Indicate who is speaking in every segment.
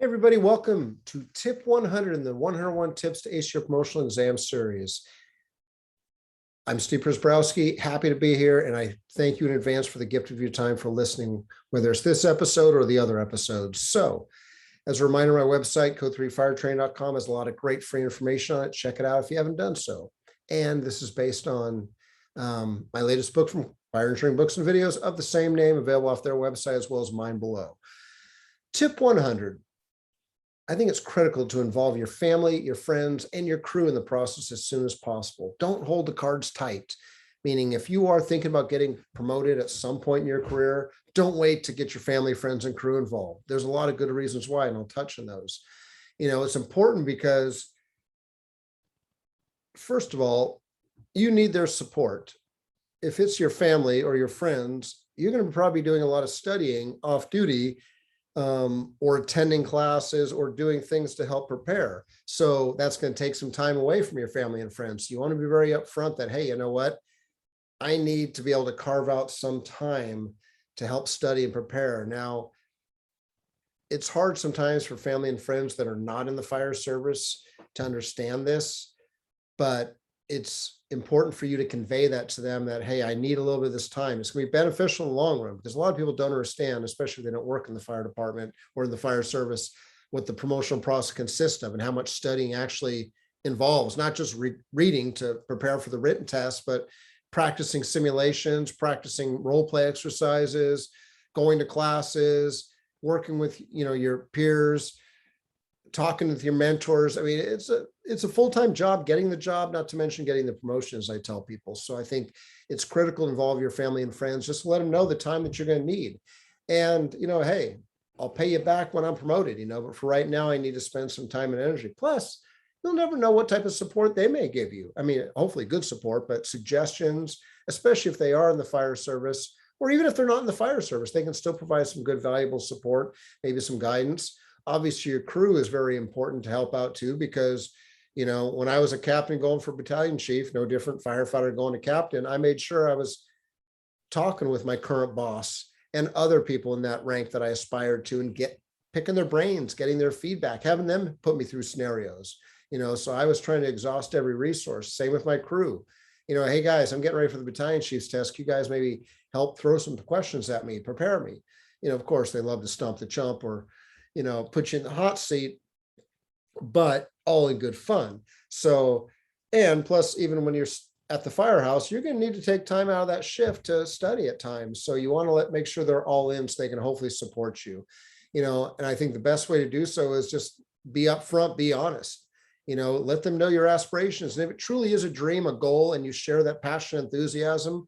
Speaker 1: Hey everybody, welcome to Tip 100 in the 101 Tips to Ace Your Promotional Exam series. I'm Steve Prisbrowski, happy to be here, and I thank you in advance for the gift of your time for listening, whether it's this episode or the other episodes. So, as a reminder, my website, code3firetrain.com, has a lot of great free information on it. Check it out if you haven't done so. And this is based on my latest book from Fire Engineering Books and Videos of the same name, available off their website as well as mine below. Tip 100. I think it's critical to involve your family, your friends, and your crew in the process as soon as possible. Don't hold the cards tight, meaning if you are thinking about getting promoted at some point in your career, don't wait to get your family, friends, and crew involved. There's a lot of good reasons why, and I'll touch on those. It's important because, first of all, you need their support. If it's your family or your friends, you're going to probably be doing a lot of studying off duty, or attending classes or doing things to help prepare. So that's going to take some time away from your family and friends. You want to be very upfront that, hey, you know what? I need to be able to carve out some time to help study and prepare. Now, it's hard sometimes for family and friends that are not in the fire service to understand this, but it's important for you to convey that to them that, hey, I need a little bit of this time. It's going to be beneficial in the long run because a lot of people don't understand, especially if they don't work in the fire department or in the fire service, what the promotional process consists of and how much studying actually involves, not just reading to prepare for the written test, but practicing simulations, practicing role play exercises, going to classes, working with your peers, talking with your mentors. I mean, it's a full-time job getting the job, not to mention getting the promotion, as I tell people. So I think it's critical to involve your family and friends. Just let them know the time that you're going to need. And, hey, I'll pay you back when I'm promoted, but for right now, I need to spend some time and energy. Plus, you'll never know what type of support they may give you. I mean, hopefully good support, but suggestions, especially if they are in the fire service, or even if they're not in the fire service, they can still provide some good, valuable support, maybe some guidance. Obviously, your crew is very important to help out too, because, when I was a captain going for battalion chief, no different firefighter going to captain, I made sure I was talking with my current boss and other people in that rank that I aspired to and picking their brains, getting their feedback, having them put me through scenarios, so I was trying to exhaust every resource. Same with my crew. Hey guys, I'm getting ready for the battalion chief's test. You guys maybe help throw some questions at me, prepare me. Of course, they love to stump the chump or put you in the hot seat, but all in good fun. So, and plus, even when you're at the firehouse, you're going to need to take time out of that shift to study at times. So you want to make sure they're all in so they can hopefully support you, and I think the best way to do so is just be upfront, be honest, let them know your aspirations. And if it truly is a dream, a goal, and you share that passion, enthusiasm,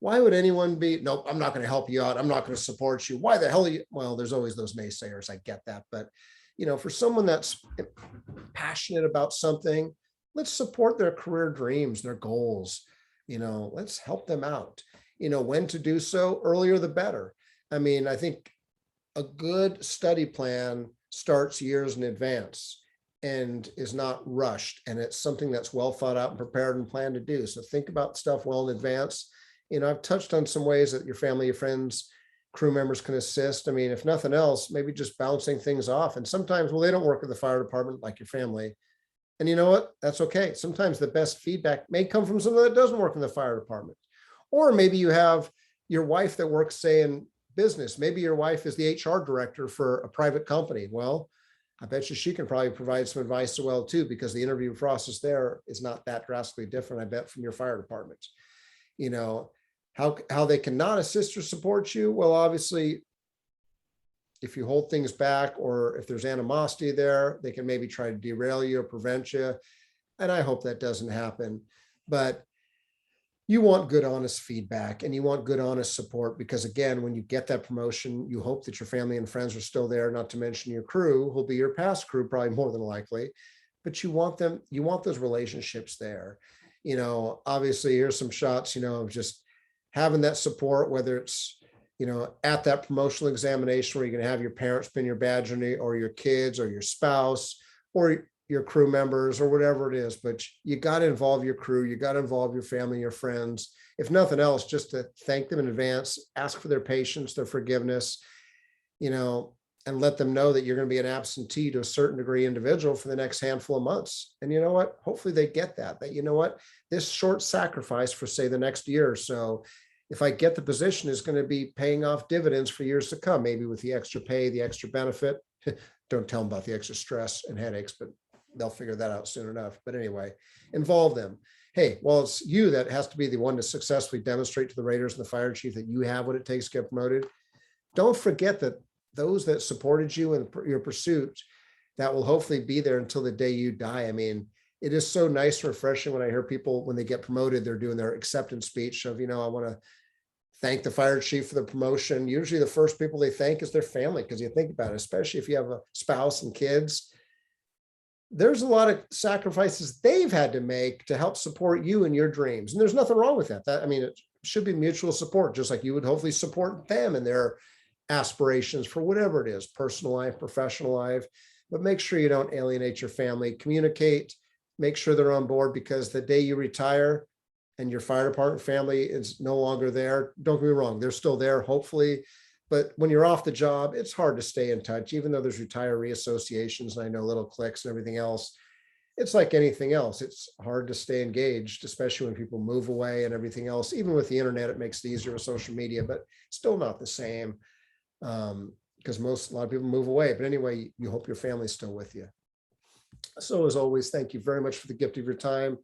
Speaker 1: why would anyone be, nope, I'm not going to help you out. I'm not going to support you. Why the hell are you? Well, there's always those naysayers. I get that. But, for someone that's passionate about something, let's support their career dreams, their goals. Let's help them out. When to do so, earlier the better. I mean, I think a good study plan starts years in advance and is not rushed. And it's something that's well thought out and prepared and planned to do. So think about stuff well in advance. I've touched on some ways that your family, your friends, crew members can assist. I mean, if nothing else, maybe just bouncing things off. And sometimes, well, they don't work at the fire department like your family. And you know what? That's okay. Sometimes the best feedback may come from someone that doesn't work in the fire department. Or maybe you have your wife that works, say, in business. Maybe your wife is the HR director for a private company. Well, I bet you she can probably provide some advice as well, too, because the interview process there is not that drastically different, I bet, from your fire department. How they cannot assist or support you? Well, obviously, if you hold things back or if there's animosity there, they can maybe try to derail you or prevent you. And I hope that doesn't happen. But you want good, honest feedback and you want good, honest support because, again, when you get that promotion, you hope that your family and friends are still there, not to mention your crew, who'll be your past crew, probably more than likely. But you want those relationships there. Obviously, here's some shots, of just having that support, whether it's, at that promotional examination where you're going to have your parents pin your badge on you, or your kids or your spouse or your crew members or whatever it is. But you got to involve your crew. You got to involve your family, your friends. If nothing else, just to thank them in advance, ask for their patience, their forgiveness. and let them know that you're going to be an absentee to a certain degree individual for the next handful of months. And you know what? Hopefully they get that, you know what, this short sacrifice for say the next year or so, if I get the position, is going to be paying off dividends for years to come, maybe with the extra pay, the extra benefit. Don't tell them about the extra stress and headaches, but they'll figure that out soon enough. But anyway, involve them. Hey, well, it's you that has to be the one to successfully demonstrate to the Raiders and the fire chief that you have what it takes to get promoted. Don't forget that those that supported you in your pursuit, that will hopefully be there until the day you die. I mean, it is so nice and refreshing when I hear people, when they get promoted, they're doing their acceptance speech of, I want to thank the fire chief for the promotion. Usually the first people they thank is their family, because you think about it, especially if you have a spouse and kids, there's a lot of sacrifices they've had to make to help support you in your dreams. And there's nothing wrong with that. It should be mutual support, just like you would hopefully support them in their aspirations for whatever it is, personal life, professional life. But make sure you don't alienate your family. Communicate, make sure they're on board, because the day you retire and your fire department family is no longer there, don't get me wrong, they're still there, hopefully. But when you're off the job, it's hard to stay in touch, even though there's retiree associations and I know little cliques and everything else. It's like anything else. It's hard to stay engaged, especially when people move away and everything else. Even with the internet, it makes it easier with social media, but still not the same, because a lot of people move away. But anyway, you hope your family's still with you. So as always, thank you very much for the gift of your time.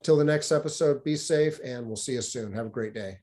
Speaker 1: Till the next episode, be safe, and we'll see you soon. Have a great day.